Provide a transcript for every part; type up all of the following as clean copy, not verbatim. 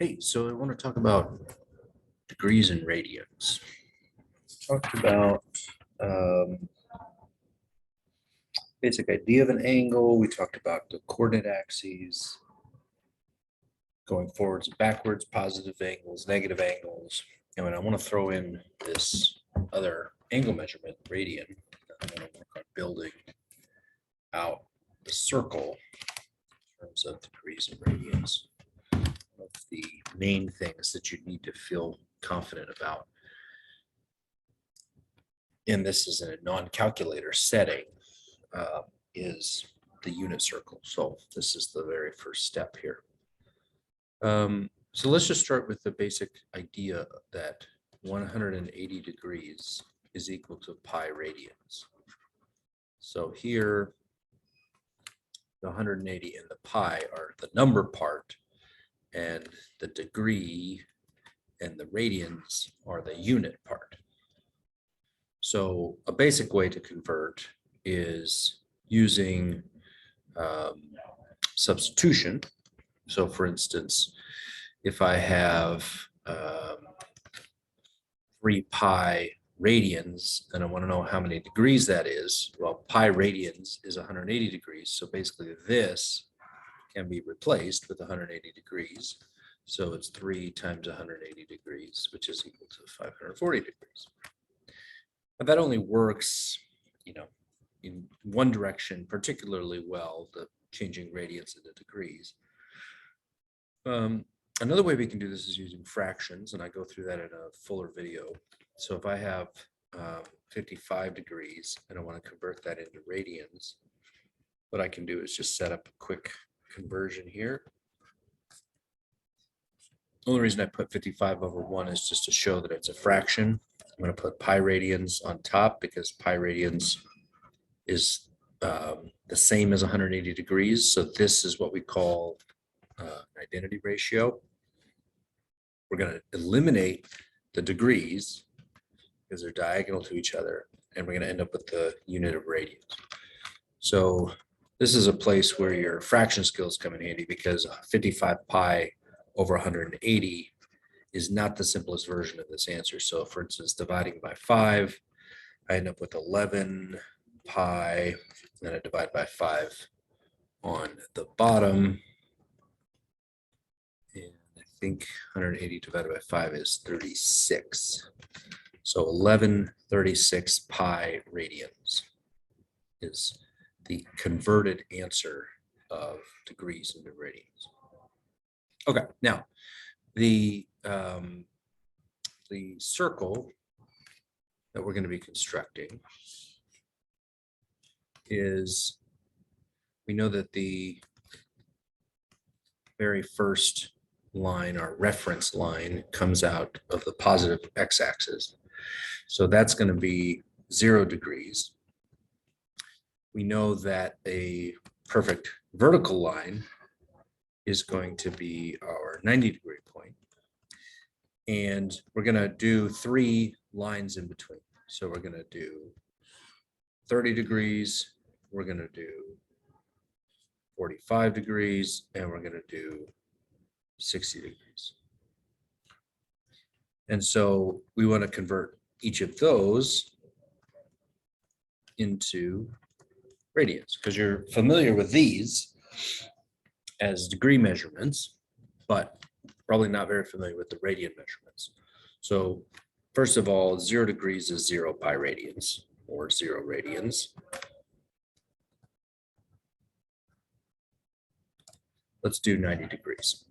Hey, so I want to talk about degrees and radians. Talked about basic idea of an angle. We talked about the coordinate axes, going forwards and backwards, positive angles, negative angles. And when I want to throw in this other angle measurement, radian, I want to work on building out the circle in terms of degrees and radians. One of the main things that you need to feel confident about, and this is in a non-calculator setting, is the unit circle. So this is the very first step here. So let's just start with the basic idea that 180 degrees is equal to pi radians. So here, the 180 and the pi are the number part, and the degree and the radians are the unit part. So a basic way to convert is using substitution. So for instance, if I have 3 pi radians and I want to know how many degrees that is, well, pi radians is 180 degrees. So basically this can be replaced with 180 degrees. So it's 3 times 180 degrees, which is equal to 540 degrees. But that only works, in one direction particularly well, the changing radians into degrees. Another way we can do this is using fractions, and I go through that in a fuller video. So if I have 55 degrees and I want to convert that into radians, what I can do is just set up a quick conversion here. The only reason I put 55 over 1 is just to show that it's a fraction. I'm going to put pi radians on top because pi radians is the same as 180 degrees. So this is what we call an identity ratio. We're going to eliminate the degrees because they're diagonal to each other, and we're going to end up with the unit of radians. So this is a place where your fraction skills come in handy, because 55 pi over 180 is not the simplest version of this answer. So for instance, dividing by 5, I end up with 11 pi, then I divide by 5 on the bottom. And I think 180 divided by 5 is 36. So 1136 pi radians is the converted answer of degrees into radians. Okay, now the circle that we're going to be constructing is, we know that the very first line, our reference line, comes out of the positive x-axis. So that's going to be 0 degrees. We know that a perfect vertical line is going to be our 90-degree point. And we're going to do 3 lines in between. So we're going to do 30 degrees, we're going to do 45 degrees, and we're going to do 60 degrees. And so we want to convert each of those into radians, because you're familiar with these as degree measurements, but probably not very familiar with the radian measurements. So first of all, 0 degrees is 0 pi radians, or 0 radians. Let's do 90 degrees.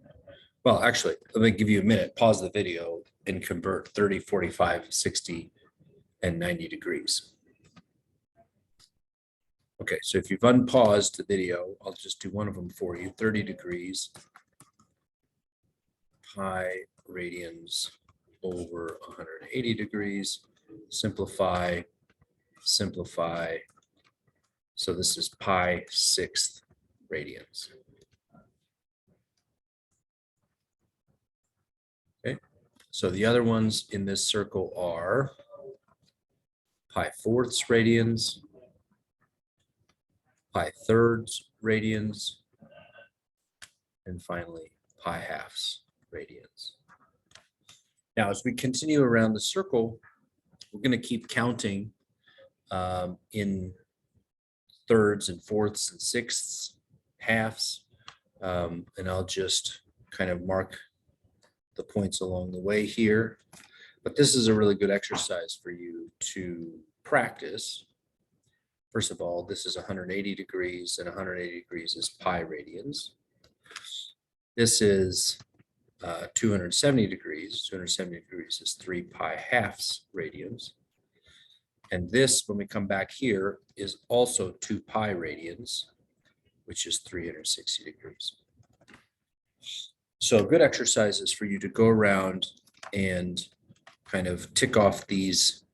Well, actually, let me give you a minute, pause the video, and convert 30, 45, 60, and 90 degrees. Okay, so if you've unpaused the video, I'll just do one of them for you. 30 degrees, pi radians over 180 degrees. Simplify, simplify. So this is pi 6th radians. Okay, so the other ones in this circle are pi 4ths radians, pi 3rds radians, and finally pi 1/2. radians. Now, as we continue around the circle, we're going to keep counting in thirds and fourths and sixths, halves, and I'll just kind of mark the points along the way here. But this is a really good exercise for you to practice. First of all, this is 180 degrees, and 180 degrees is pi radians. This is 270 degrees. 270 degrees is 3 pi halves radians. And this, when we come back here, is also 2 pi radians, which is 360 degrees. So a good exercise is for you to go around and kind of tick off these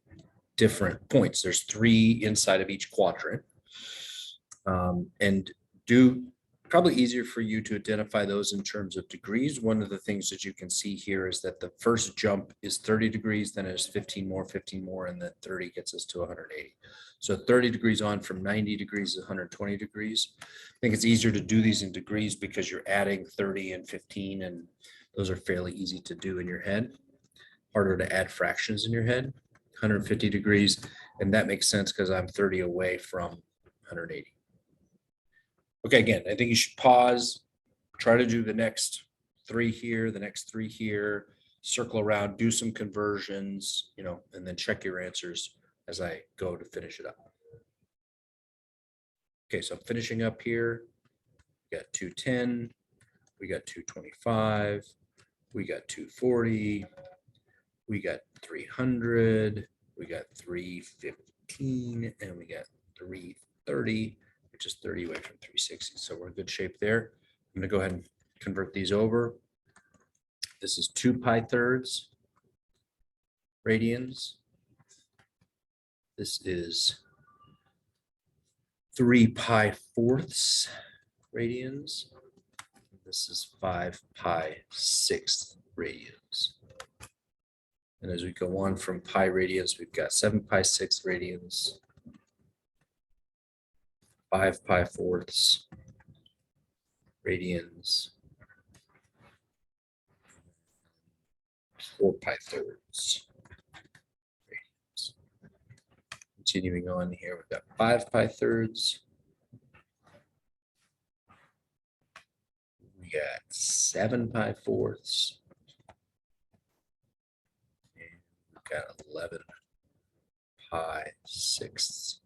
different points. There's 3 inside of each quadrant. And probably easier for you to identify those in terms of degrees. One of the things that you can see here is that the first jump is 30 degrees, then it's 15 more, and then 30 gets us to 180. So 30 degrees on from 90 degrees is 120 degrees. I think it's easier to do these in degrees because you're adding 30 and 15, and those are fairly easy to do in your head. Harder to add fractions in your head. 150 degrees, and that makes sense because I'm 30 away from 180. Okay, again, I think you should pause, try to do the next 3 here, the next 3 here, circle around, do some conversions, and then check your answers as I go to finish it up. Okay, so I'm finishing up here. We got 210, we got 225, we got 240, we got 300, we got 315, and we got 330. Which is 30 away from 360. So we're in good shape there. I'm going to go ahead and convert these over. This is 2 pi thirds radians. This is 3 pi fourths radians. This is 5 pi sixths radians. And as we go on from pi radians, we've got 7 pi sixths radians, 5 pi fourths radians, 4 pi thirds radians. Continuing on here, we've got 5 pi thirds. We got 7 pi fourths. And we've got 11 pi sixths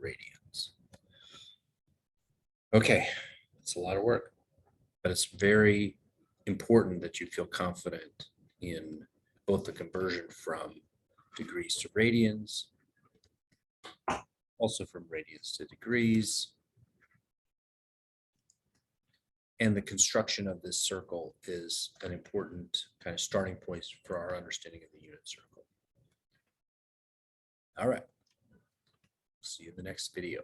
radians. Okay, it's a lot of work, but it's very important that you feel confident in both the conversion from degrees to radians, also from radians to degrees, and the construction of this circle is an important kind of starting point for our understanding of the unit circle. All right, see you in the next video.